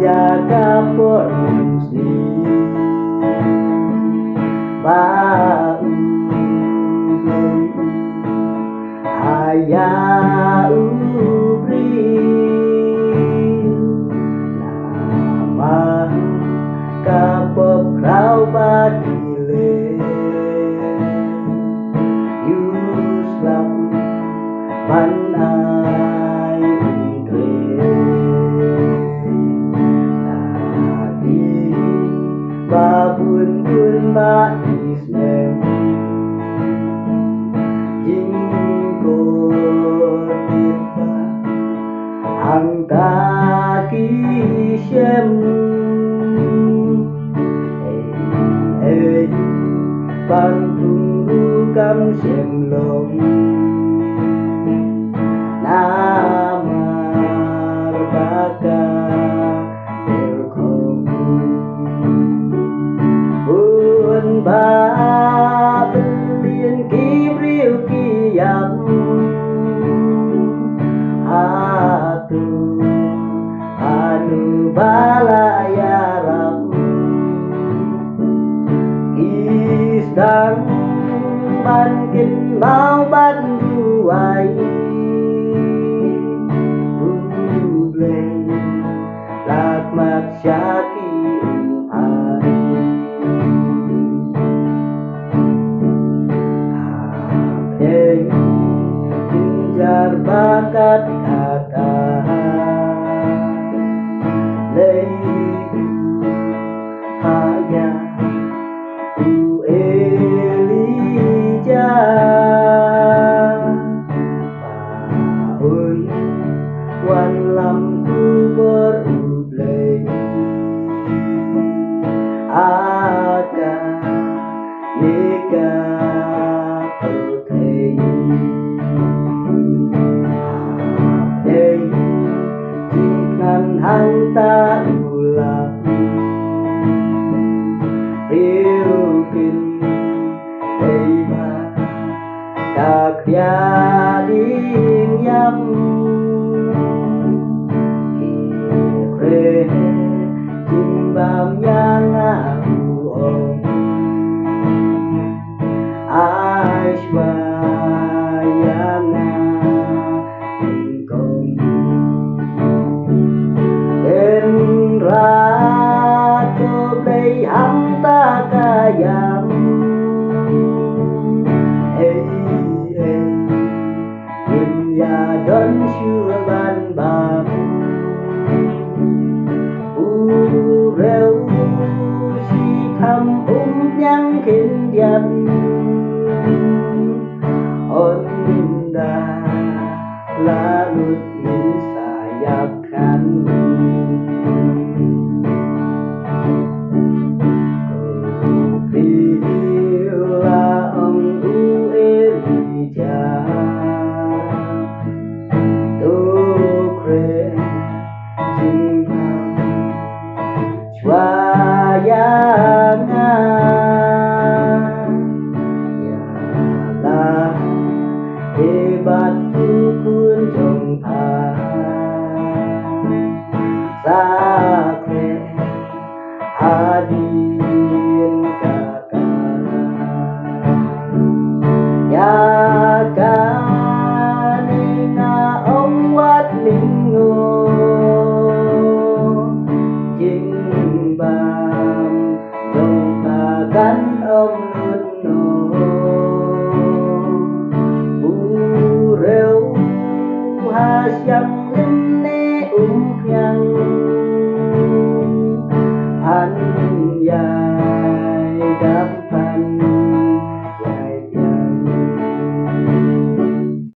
Jaga muslim bau ayah ubri nama kapok rau badile yuslam panai babun bun ba Islam jingko tiba angka kisem pantung rukam semlong namar baka ba belin kibril kiyam atu anu balaya ram kisdang bankin mau banduai bubleng lakmat syaki Pinjar bakat kata leiku haya u Elija Paun wan lamku berublay akan nikah hanta ulang riukin teiba tak yading yam kire jimbam yang aku om aishwayana Ratu play hanta kayam ya don syurban bam ureu si tham yang kendiam onda lalut min sayapkan hebat ku kunjung